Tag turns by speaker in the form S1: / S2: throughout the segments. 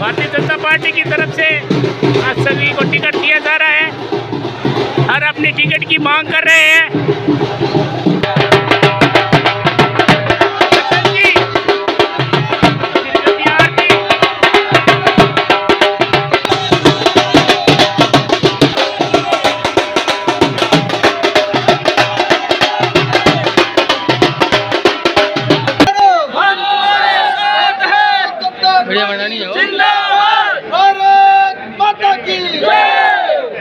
S1: Bharatiya Janata party की तरफ से आज सभी को टिकट दिया जा रहा है। हर अपनी टिकट की मांग कर रहे हैं।
S2: जिंदाबाद भारत माता की जय।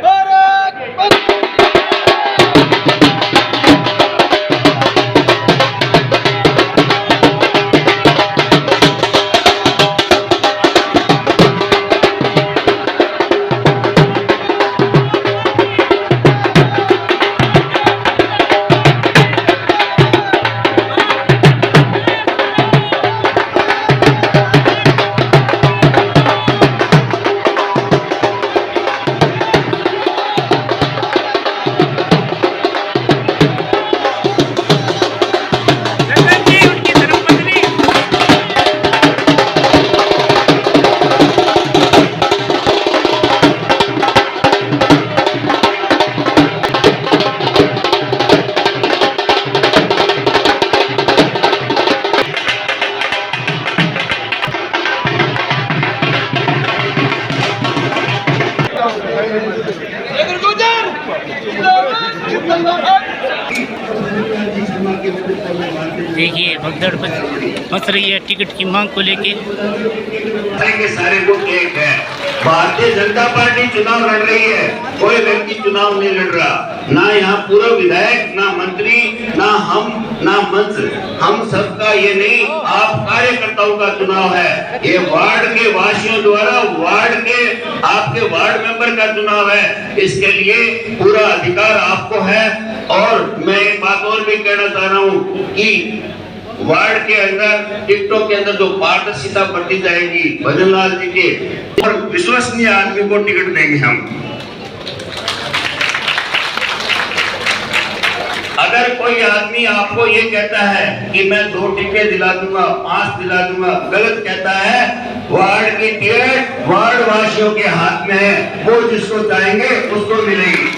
S2: भारत
S1: देखिए भगदड़ मच रही है टिकट की मांग को लेके।
S3: सारे लोग एक है। भारतीय जनता पार्टी चुनाव लड़ रही है, कोई व्यक्ति चुनाव नहीं लड़ रहा। ना यहाँ पूर्व विधायक, ना मंत्री, ना हम, ना मंत्री। हम सबका ये नहीं, आप कार्यकर्ताओं का चुनाव है। ये वार्ड के वासियों द्वारा वार्ड के आपके वार्ड मेंबर का चुनाव है। इसके लिए पूरा अधिकार आपको है। और मैं एक बात और भी कहना चाह रहा हूँ कि वार्ड के अंदर टिकटों के अंदर जो पारदर्शिता बढ़ती जाएगी, भजनलाल जी के और विश्वसनीय आदमी को टिकट देंगे हम। अगर कोई आदमी आपको ये कहता है कि मैं 2 टिकट दिला दूंगा, 5 दिला दूंगा, गलत कहता है। वार्ड की टिकट वार्ड वासियों के हाथ में है, वो जिसको चाहेंगे उसको मिलेगी।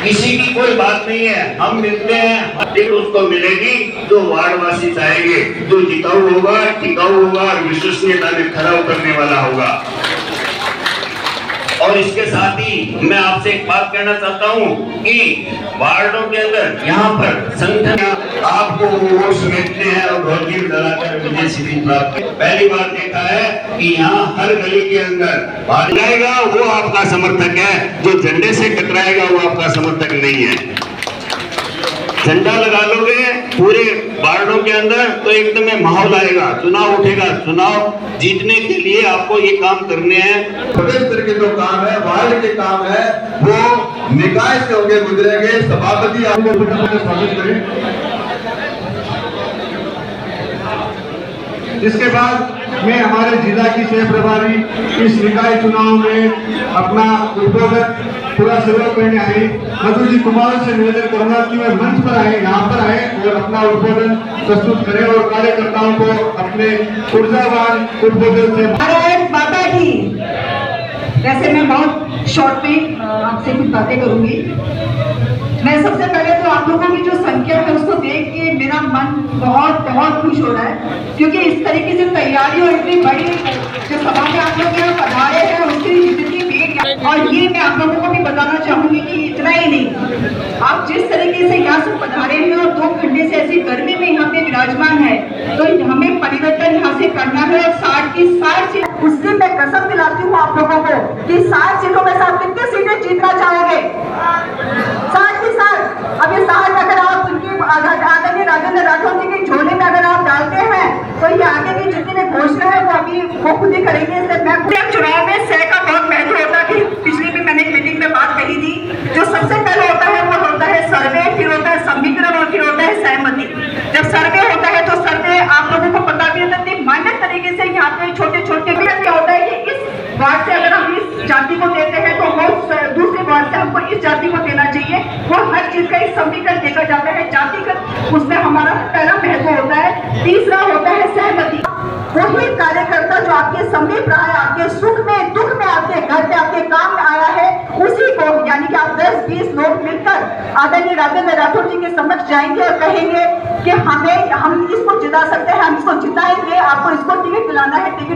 S3: किसी की कोई बात नहीं है, हम मिलते हैं, टिकट उसको मिलेगी जो वार्डवासी चाहेंगे, जो जिताऊ होगा, टिकाऊ होगा और विश्वसनीयता में खरा उतरने वाला होगा। और इसके साथ ही मैं आपसे एक बात कहना चाहता हूँ कि वार्डों के अंदर यहाँ पर संगठन आपको वोट समेटते हैं और ढोलकी डलाकर विजय सिद्धि प्राप्त। पहली बार देखा है कि यहाँ हर गली के अंदर भागेगा वो आपका समर्थक है, जो झंडे से टकराएगा वो आपका समर्थक नहीं है। झंडा लगा लोगे पूरे वार्डों के अंदर तो एकदम माहौल आएगा, चुनाव उठेगा। चुनाव जीतने के लिए आपको ये काम करने हैं।
S4: प्रदेश स्तर के जो काम है, वार्ड के काम है, वो निकाय से होके गुजरेंगे। सभापति आपको स्वागत करें। इसके बाद मैं हमारे जिला की सह प्रभारी इस निकाय चुनाव में अपना उद्बोधन पूरा सहयोग करने आए मधु जी कुमार से निवेदन करूंगा कि वह मंच पर आए, यहाँ पर आए और अपना उद्बोधन प्रस्तुत करें और कार्यकर्ताओं को अपने ऊर्जावान उद्बोधन से।
S5: भारत माता की। वैसे मैं बहुत शॉर्ट में आपसे कुछ बातें करूंगी। मैं सबसे पहले तो आप लोगों की जो संख्या है उसको देख के मेरा मन बहुत बहुत खुश हो रहा है, क्योंकि इस तरीके से तैयारी और इतनी बड़ी जो सभा में आप लोग यहाँ पधारे हैं उसकी जितनी वेट। और ये मैं आप लोगों को भी बताना चाहूंगी कि इतना ही नहीं, आप जिस तरीके से यहाँ से पधारे हैं और 2 घंटे से ऐसी गर्मी में यहाँ पे विराजमान है, तो हमें परिवर्तन यहाँ से करना है। और 60 की 60 सीट, उसकी मैं कसम दिलाती हूँ आप लोगों को कि 60 सीटों में से आप कितनी सीटें जीतना चाहोगे? 60 की 60। अब ये 60 अगर आप उनकी आदरणीय राजेंद्र राठौर जी के झोले में अगर आप डालते हैं तो ये आगे की जितनी भी घोषणा है वो अभी वो खुद ही करेंगे। मैं चुनाव में सह का बहुत महत्व होता है। पिछली भी मैंने एक मीटिंग में बात कही थी। जो सबसे पहले होता है वो होता है सर्वे, फिर होता है समीकरण और फिर होता है सहमति। जब सर्वे होता है तो सर्वे आप लोगों को पता भी है मान्य तरीके से यहाँ पे छोटे छोटे क्या होता है कि इस वार्ड से अगर हम इस जाति को देते हैं तो वो दूसरे वार्ड से हमको इस जाति को देना चाहिए। वो हर चीज का एक समीकरण देखा जाता है, जातिगत उसमें हमारा पहला महत्व होता है। तीसरा होता है सहमति। वही कार्यकर्ता जो आपके समीप रहा है, आपके सुख में दुख में, आपके घर पे आपके काम में आया है, उसी को यानी कि आप 10-20 लोग मिलकर आदरणीय राजेंद्र राठौर जी के समक्ष जाएंगे और कहेंगे कि हम इसको जिता सकते हैं, हम इसको जिताएंगे, आपको इसको टिकट दिलाना है, टिकट